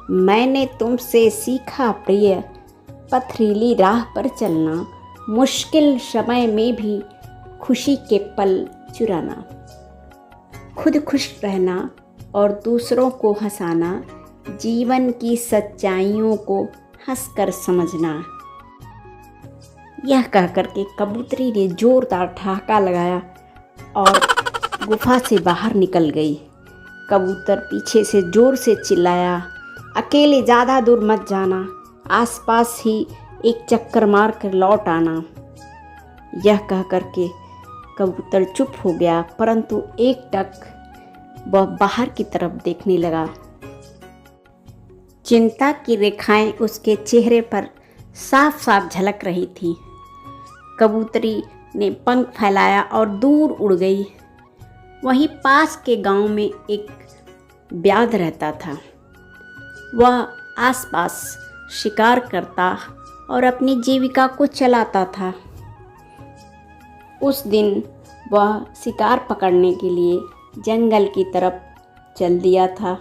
मैंने तुमसे सीखा प्रिय, पथरीली राह पर चलना, मुश्किल समय में भी खुशी के पल चुराना, खुद खुश रहना और दूसरों को हंसाना, जीवन की सच्चाइयों को हंसकर समझना। यह कहकर के कबूतरी ने जोरदार ठहाका लगाया और गुफा से बाहर निकल गई। कबूतर पीछे से जोर से चिल्लाया, अकेले ज़्यादा दूर मत जाना, आसपास ही एक चक्कर मार कर लौट आना। यह कहकर के कबूतर चुप हो गया, परंतु एकटक वह बाहर की तरफ देखने लगा। चिंता की रेखाएं उसके चेहरे पर साफ साफ झलक रही थीं। कबूतरी ने पंख फैलाया और दूर उड़ गई। वहीं पास के गांव में एक व्याध रहता था। वह आसपास शिकार करता और अपनी जीविका को चलाता था। उस दिन वह शिकार पकड़ने के लिए जंगल की तरफ चल दिया था।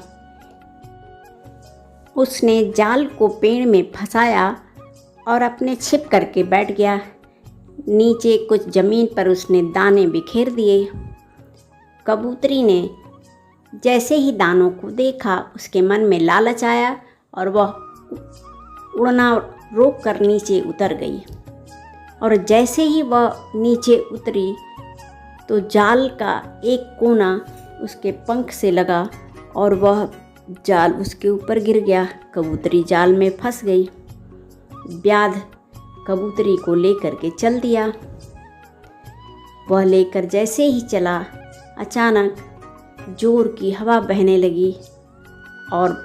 उसने जाल को पेड़ में फंसाया और अपने छिप करके बैठ गया। नीचे कुछ ज़मीन पर उसने दाने बिखेर दिए। कबूतरी ने जैसे ही दानों को देखा, उसके मन में लालच आया और वह उड़ना रोक कर नीचे उतर गई। और जैसे ही वह नीचे उतरी तो जाल का एक कोना उसके पंख से लगा और वह जाल उसके ऊपर गिर गया। कबूतरी जाल में फंस गई। व्याध कबूतरी को लेकर के चल दिया। वह लेकर जैसे ही चला, अचानक जोर की हवा बहने लगी और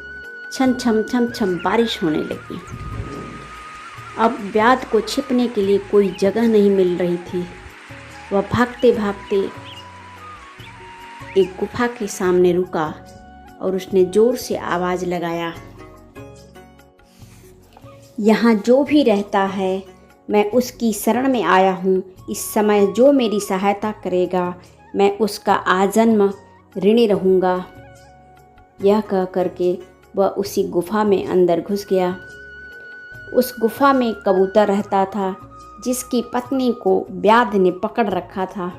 छम छम छम छम बारिश होने लगी। अब व्याध को छिपने के लिए कोई जगह नहीं मिल रही थी। वह भागते भागते एक गुफा के सामने रुका और उसने जोर से आवाज़ लगाया, यहाँ जो भी रहता है मैं उसकी शरण में आया हूँ। इस समय जो मेरी सहायता करेगा मैं उसका आजन्म ऋणी रहूँगा। यह कह करके वह उसी गुफा में अंदर घुस गया। उस गुफा में कबूतर रहता था जिसकी पत्नी को व्याध ने पकड़ रखा था।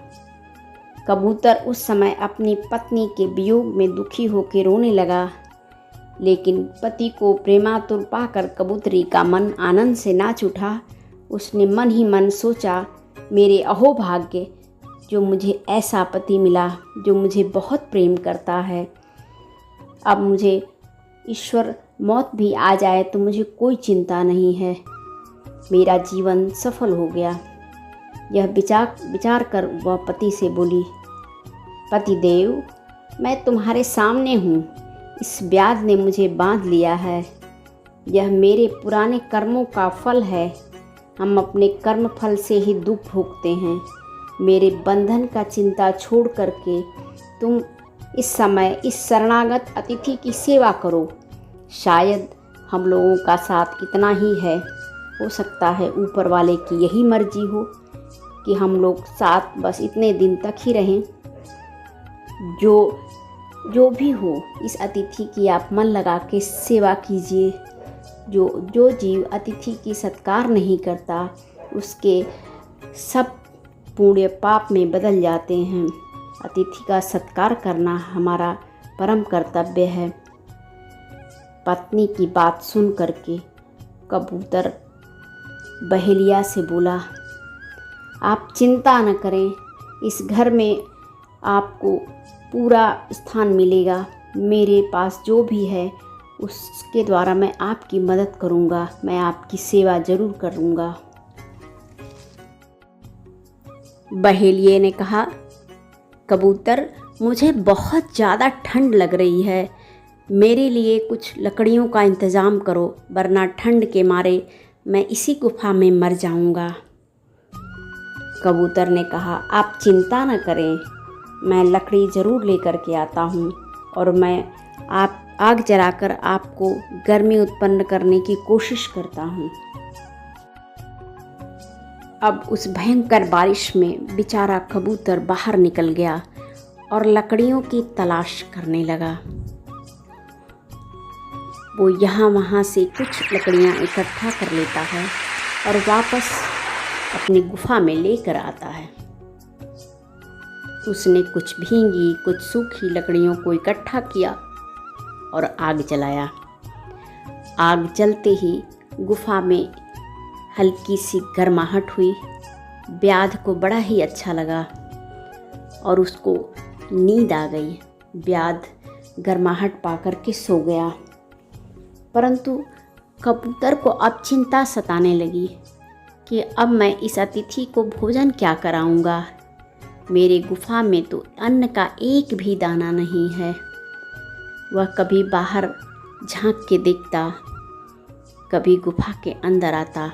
कबूतर उस समय अपनी पत्नी के वियोग में दुखी होकर रोने लगा, लेकिन पति को प्रेमातुर पाकर कबूतरी का मन आनंद से नाच उठा। उसने मन ही मन सोचा, मेरे अहोभाग्य, जो मुझे ऐसा पति मिला जो मुझे बहुत प्रेम करता है। अब मुझे ईश्वर मौत भी आ जाए तो मुझे कोई चिंता नहीं है, मेरा जीवन सफल हो गया। यह विचार कर वह पति से बोली, पतिदेव, मैं तुम्हारे सामने हूँ। इस व्याध ने मुझे बांध लिया है। यह मेरे पुराने कर्मों का फल है। हम अपने कर्म फल से ही दुख भोगते हैं। मेरे बंधन का चिंता छोड़ करके तुम इस समय इस शरणागत अतिथि की सेवा करो। शायद हम लोगों का साथ इतना ही है। हो सकता है ऊपर वाले की यही मर्जी हो कि हम लोग साथ बस इतने दिन तक ही रहें। जो भी हो, इस अतिथि की आप मन लगा के सेवा कीजिए। जो जीव अतिथि की सत्कार नहीं करता, उसके सब पुण्य पाप में बदल जाते हैं। अतिथि का सत्कार करना हमारा परम कर्तव्य है। पत्नी की बात सुन करके कबूतर बहेलिया से बोला, आप चिंता न करें, इस घर में आपको पूरा स्थान मिलेगा। मेरे पास जो भी है उसके द्वारा मैं आपकी मदद करूँगा। मैं आपकी सेवा ज़रूर करूँगा। बहेलिये ने कहा, कबूतर, मुझे बहुत ज़्यादा ठंड लग रही है। मेरे लिए कुछ लकड़ियों का इंतज़ाम करो, वरना ठंड के मारे मैं इसी गुफा में मर जाऊंगा। कबूतर ने कहा, आप चिंता न करें, मैं लकड़ी ज़रूर लेकर के आता हूँ और मैं आग जलाकर आपको गर्मी उत्पन्न करने की कोशिश करता हूँ। अब उस भयंकर बारिश में बेचारा कबूतर बाहर निकल गया और लकड़ियों की तलाश करने लगा। वो यहाँ वहाँ से कुछ लकड़ियाँ इकट्ठा कर लेता है और वापस अपनी गुफा में लेकर आता है। उसने कुछ भींगी कुछ सूखी लकड़ियों को इकट्ठा किया और आग जलाया। आग जलते ही गुफा में हल्की सी गर्माहट हुई। ब्याध को बड़ा ही अच्छा लगा और उसको नींद आ गई। ब्याध गर्माहट पाकर के सो गया। परंतु कबूतर को अब चिंता सताने लगी कि अब मैं इस अतिथि को भोजन क्या कराऊंगा। मेरे गुफा में तो अन्न का एक भी दाना नहीं है। वह कभी बाहर झांक के देखता, कभी गुफा के अंदर आता,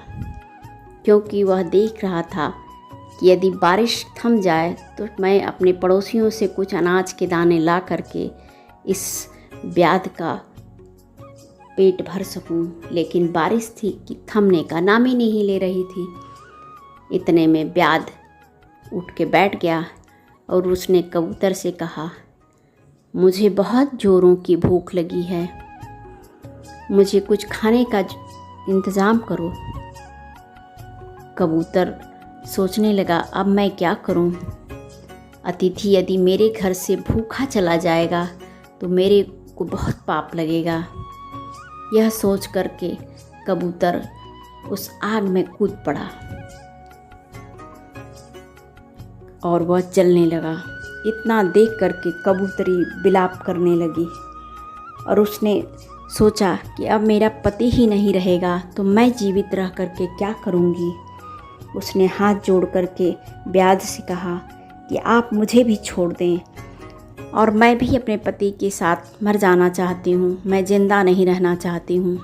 क्योंकि वह देख रहा था कि यदि बारिश थम जाए तो मैं अपने पड़ोसियों से कुछ अनाज के दाने ला करके इस ब्याध का पेट भर सकूं। लेकिन बारिश थी कि थमने का नाम ही नहीं ले रही थी। इतने में ब्याध उठ के बैठ गया और उसने कबूतर से कहा, मुझे बहुत ज़ोरों की भूख लगी है, मुझे कुछ खाने का इंतज़ाम करो। कबूतर सोचने लगा, अब मैं क्या करूं? अतिथि यदि मेरे घर से भूखा चला जाएगा तो मेरे को बहुत पाप लगेगा। यह सोच करके कबूतर उस आग में कूद पड़ा और वह जलने लगा। इतना देख करके कबूतरी बिलाप करने लगी और उसने सोचा कि अब मेरा पति ही नहीं रहेगा तो मैं जीवित रह करके क्या करूँगी। उसने हाथ जोड़ करके ब्याध से कहा कि आप मुझे भी छोड़ दें और मैं भी अपने पति के साथ मर जाना चाहती हूँ, मैं जिंदा नहीं रहना चाहती हूँ।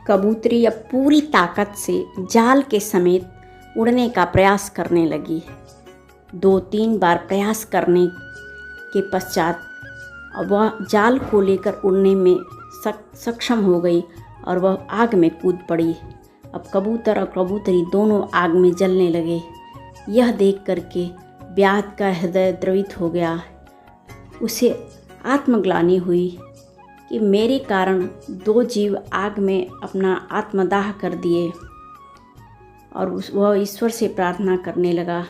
कबूतरी अब पूरी ताकत से जाल के समेत उड़ने का प्रयास करने लगी। 2-3 बार प्रयास करने के पश्चात वह जाल को लेकर उड़ने में सक्षम हो गई और वह आग में कूद पड़ी। अब कबूतर और कबूतरी दोनों आग में जलने लगे। यह देख करके ब्याध का हृदय द्रवित हो गया। उसे आत्मग्लानि हुई कि मेरे कारण 2 जीव आग में अपना आत्मदाह कर दिए और वह ईश्वर से प्रार्थना करने लगा,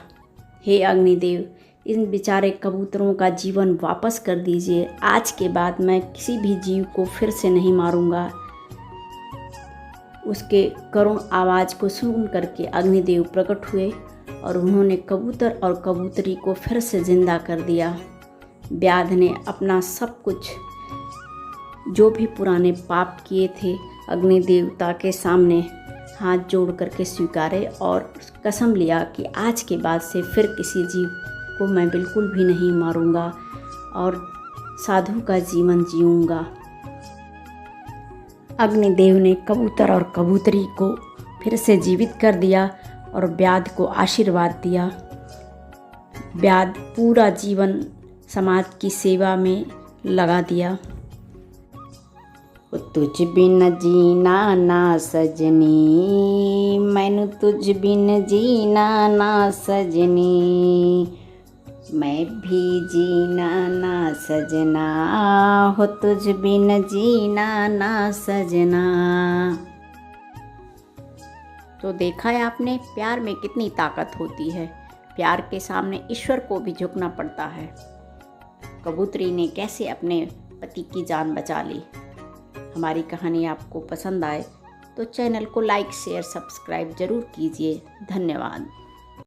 हे अग्निदेव, इन बेचारे कबूतरों का जीवन वापस कर दीजिए। आज के बाद मैं किसी भी जीव को फिर से नहीं मारूंगा। उसके करुण आवाज़ को सुन करके अग्निदेव प्रकट हुए और उन्होंने कबूतर और कबूतरी को फिर से जिंदा कर दिया। ब्याध ने अपना सब कुछ जो भी पुराने पाप किए थे अग्नि देवता के सामने हाथ जोड़ करके स्वीकारे और कसम लिया कि आज के बाद से फिर किसी जीव को मैं बिल्कुल भी नहीं मारूंगा और साधु का जीवन जीऊँगा। अग्निदेव ने कबूतर और कबूतरी को फिर से जीवित कर दिया और ब्याध को आशीर्वाद दिया। ब्याध पूरा जीवन समाज की सेवा में लगा दिया। तुझ बिन जीना ना सजनी, मैनू तुझ बिन जीना ना सजनी, मैं भी जीना ना सजना, हो तुझ बिन जीना ना सजना। तो देखा है आपने, प्यार में कितनी ताकत होती है। प्यार के सामने ईश्वर को भी झुकना पड़ता है। कबूतरी ने कैसे अपने पति की जान बचा ली। हमारी कहानी आपको पसंद आए तो चैनल को लाइक शेयर सब्सक्राइब ज़रूर कीजिए। धन्यवाद।